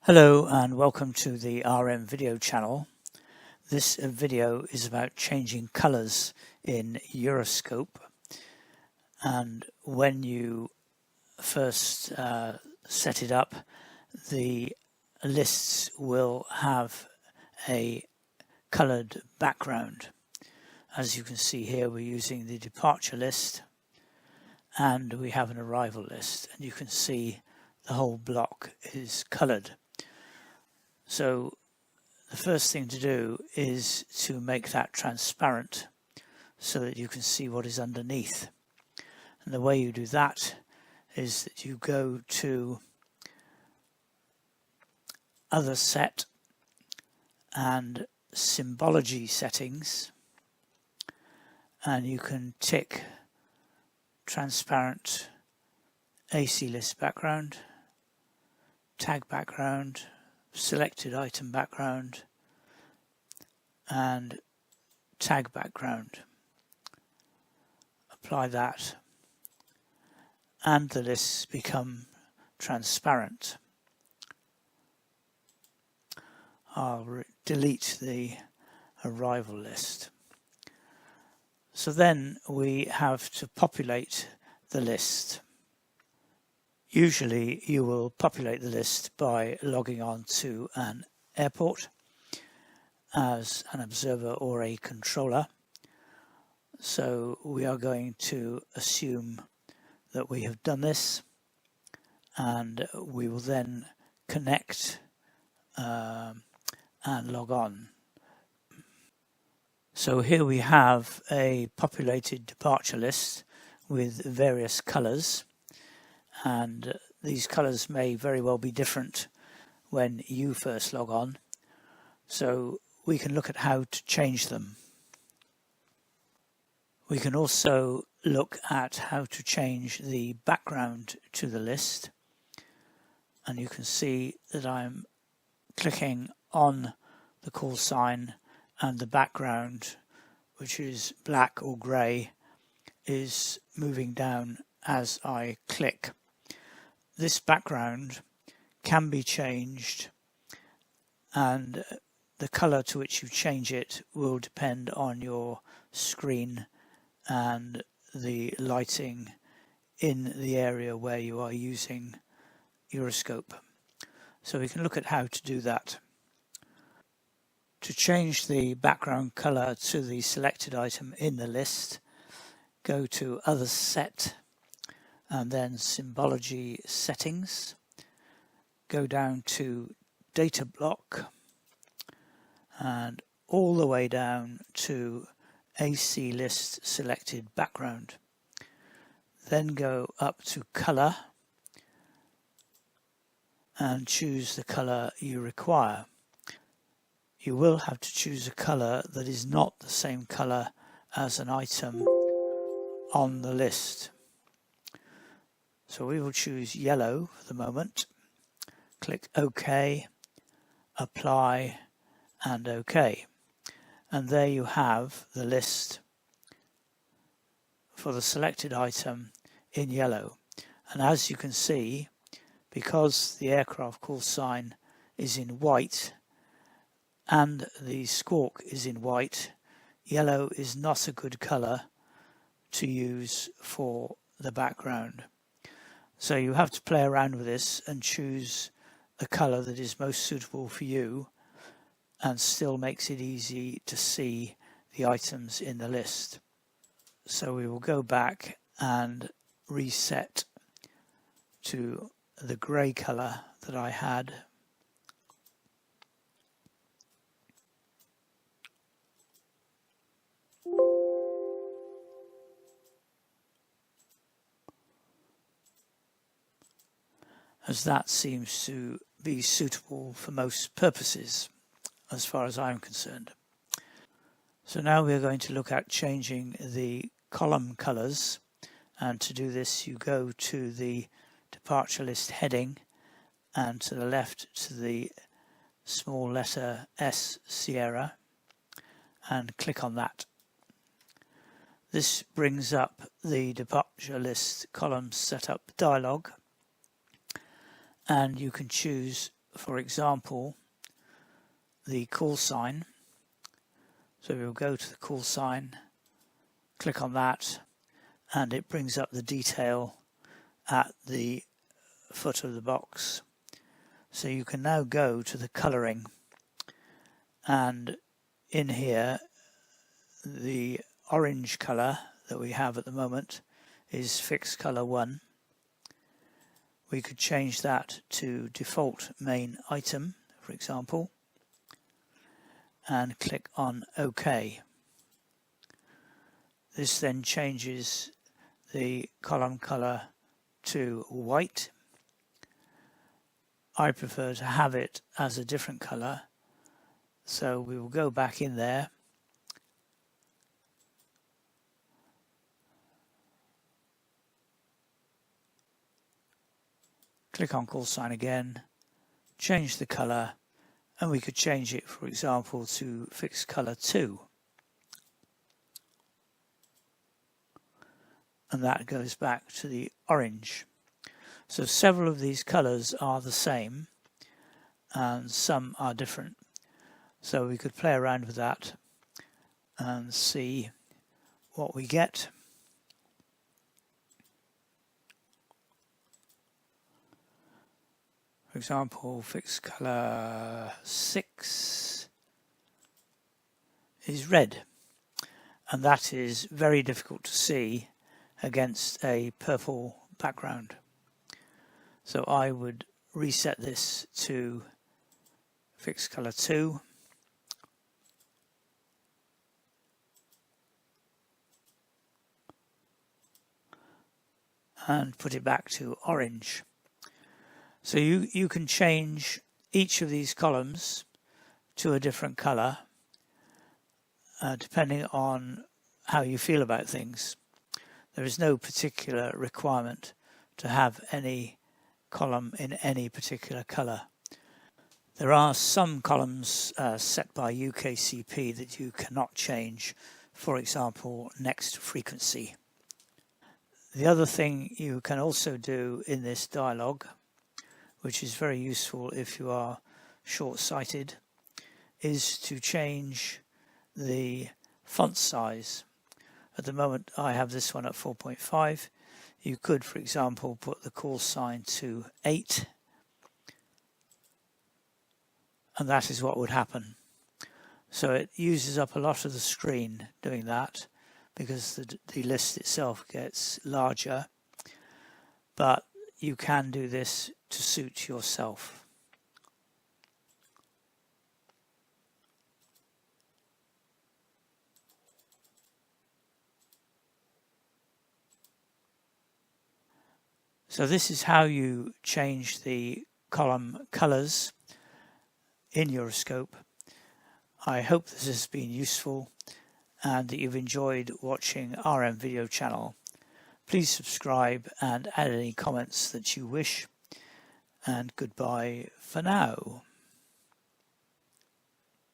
Hello and welcome to the RM video channel. This video is about changing colors in Euroscope, and when you first set it up, the lists will have a colored background. As you can see here, we're using the departure list and we have an arrival list, and you can see the whole block is colored. So the first thing to do is to make that transparent so that you can see what is underneath. And the way you do that is that you go to Other Set and Symbology Settings, and you can tick Transparent AC List Background, Tag Background, Selected Item Background and Tag Background. Apply that and the lists become transparent. I'll delete the arrival list. So then we have to populate the list. Usually you will populate the list by logging on to an airport as an observer or a controller. So we are going to assume that we have done this, and we will then connect and log on. So here we have a populated departure list with various colors. And these colors may very well be different when you first log on, so we can look at how to change them. We can also look at how to change the background to the list, and you can see that I'm clicking on the call sign and the background, which is black or grey, is moving down as I click. This background can be changed, and the color to which you change it will depend on your screen and the lighting in the area where you are using Euroscope. So we can look at how to do that. To change the background color to the selected item in the list, go to Other Set and then Symbology Settings, go down to Data Block and all the way down to AC List Selected Background. Then go up to Color and choose the color you require. You will have to choose a color that is not the same color as an item on the list. So we will choose yellow for the moment, click OK, apply and OK. And there you have the list for the selected item in yellow. And as you can see, because the aircraft call sign is in white and the squawk is in white, yellow is not a good color to use for the background. So you have to play around with this and choose a colour that is most suitable for you and still makes it easy to see the items in the list. So we will go back and reset to the grey colour that I had. As that seems to be suitable for most purposes, as far as I'm concerned. So now we're going to look at changing the column colours, and to do this you go to the departure list heading and to the left to the small letter S Sierra and click on that. This brings up the departure list column setup dialog, and you can choose for example, the call sign. So we'll go to the call sign, click on that, and it brings up the detail at the foot of the box. So you can now go to the colouring, and in here the orange colour that we have at the moment is fixed colour 1. We could change that to default main item, for example, and click on OK. This then changes the column colour to white. I prefer to have it as a different colour, so we will go back in there click on call sign again, change the colour, and we could change it, for example, to fixed colour 2. And that goes back to the orange. So several of these colours are the same and some are different. So we could play around with that and see what we get. For example, fixed colour 6 is red, and that is very difficult to see against a purple background. So I would reset this to fixed colour 2. And put it back to orange. So you can change each of these columns to a different colour depending on how you feel about things. There is no particular requirement to have any column in any particular colour. There are some columns set by UKCP that you cannot change, for example, next frequency. The other thing you can also do in this dialog, which is very useful if you are short-sighted, is to change the font size. At the moment I have this one at 4.5. You could, for example, put the call sign to 8, and that is what would happen. So it uses up a lot of the screen doing that, because the list itself gets larger, but you can do this to suit yourself. So this is how you change the column colours in Euroscope. I hope this has been useful and that you've enjoyed watching RM Video Channel. Please subscribe and add any comments that you wish, and goodbye for now.